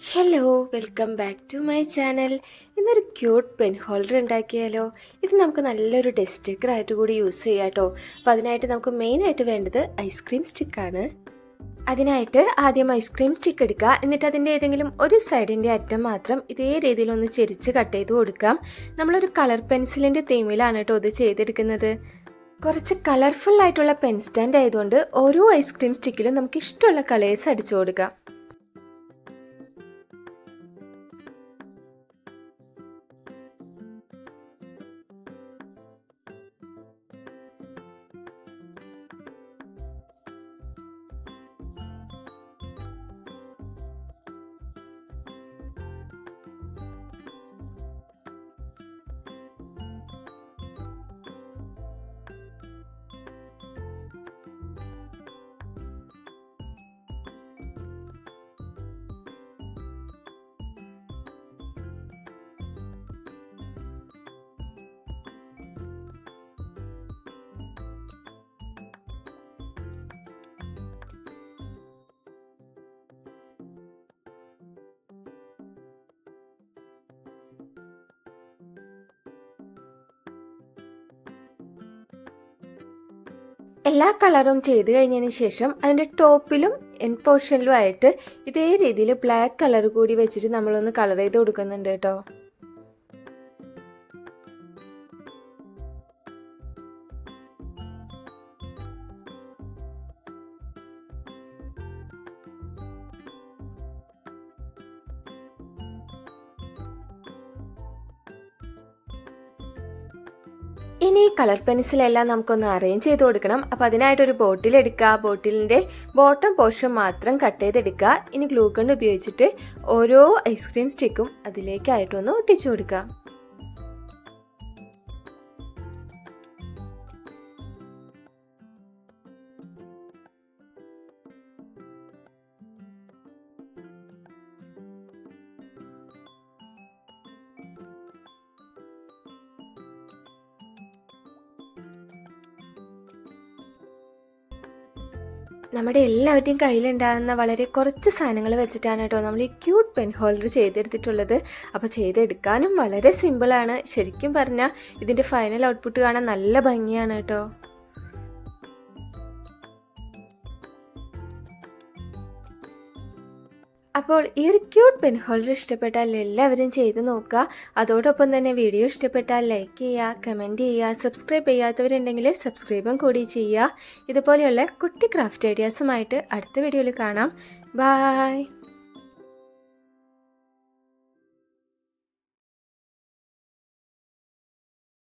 Hello, welcome back to my channel. ഇന്നൊരു cute pen holder ഉണ്ടാക്കിയാലോ. ഇത് നമുക്ക് നല്ലൊരു ഡെസ്റ്റിക്കറായിട്ട് കൂടി യൂസ് ചെയ്യാം കേട്ടോ. അപ്പോൾ അതിനായിട്ട് നമുക്ക് മെയിനായിട്ട് വേണ്ടത് ഐസ്ക്രീം സ്റ്റിക്കാണ്. അതിനായിട്ട് ആദ്യം ഐസ്ക്രീം സ്റ്റിക്ക് എടുക്കുക. എന്നിട്ട് അതിൻ്റെ ഏതെങ്കിലും ഒരു സൈഡിൻ്റെ അറ്റം മാത്രം ഇതേ രീതിയിലൊന്ന് ചെരിച്ച് കട്ട് ചെയ്ത് കൊടുക്കാം. നമ്മളൊരു കളർ പെൻസിലിൻ്റെ തീമിലാണ് കേട്ടോ ഇത് ചെയ്തെടുക്കുന്നത്. കുറച്ച് കളർഫുൾ ആയിട്ടുള്ള പെൻ സ്റ്റാൻഡ് ആയതുകൊണ്ട് ഓരോ ഐസ്ക്രീം സ്റ്റിക്കിലും നമുക്ക് ഇഷ്ടമുള്ള കളേഴ്സ് അടിച്ചു കൊടുക്കാം. എല്ലാ കളറും ചെയ്ത് കഴിഞ്ഞതിന് ശേഷം അതിൻ്റെ ടോപ്പിലും എൻഡ് പോർഷനിലും ആയിട്ട് ഇതേ രീതിയിൽ ബ്ലാക്ക് കളർ കൂടി വെച്ചിട്ട് നമ്മളൊന്ന് കളർ ചെയ്ത് കൊടുക്കുന്നുണ്ട് കേട്ടോ. ഇനി ഈ കളർ പെൻസിലെല്ലാം നമുക്കൊന്ന് അറേഞ്ച് ചെയ്ത് കൊടുക്കണം. അപ്പോൾ അതിനായിട്ടൊരു ബോട്ടിൽ എടുക്കുക. ബോട്ടിലിൻ്റെ ബോട്ടം പോർഷൻ മാത്രം കട്ട് ചെയ്തെടുക്കുക. ഇനി ഗ്ലൂ ഗൺ ഉപയോഗിച്ചിട്ട് ഓരോ ഐസ്ക്രീം സ്റ്റിക്കും അതിലേക്കായിട്ടൊന്ന് ഒട്ടിച്ചു കൊടുക്കുക. നമ്മുടെ എല്ലാവരുടെയും കയ്യിലുണ്ടാകുന്ന വളരെ കുറച്ച് സാധനങ്ങൾ വെച്ചിട്ടാണ് കേട്ടോ നമ്മൾ ഈ ക്യൂട്ട് പെൻ ഹോൾഡർ ചെയ്തെടുത്തിട്ടുള്ളത്. അപ്പോൾ ചെയ്തെടുക്കാനും വളരെ സിമ്പിളാണ്. ശരിക്കും പറഞ്ഞാൽ ഇതിൻ്റെ ഫൈനൽ ഔട്ട്പുട്ട് കാണാൻ നല്ല ഭംഗിയാണ് കേട്ടോ. അപ്പോൾ ഈ ഒരു ക്യൂട്ട് പെൻ ഹോൾഡർ ഇഷ്ടപ്പെട്ടാൽ എല്ലാവരും ചെയ്ത് നോക്കുക. അതോടൊപ്പം തന്നെ വീഡിയോ ഇഷ്ടപ്പെട്ടാൽ ലൈക്ക് ചെയ്യുക, കമൻറ്റ് ചെയ്യുക, സബ്സ്ക്രൈബ് ചെയ്യാത്തവരുണ്ടെങ്കിൽ സബ്സ്ക്രൈബും കൂടി ചെയ്യുക. ഇതുപോലെയുള്ള കുട്ടി ക്രാഫ്റ്റ് ഐഡിയാസുമായിട്ട് അടുത്ത വീഡിയോയിൽ കാണാം. ബൈ.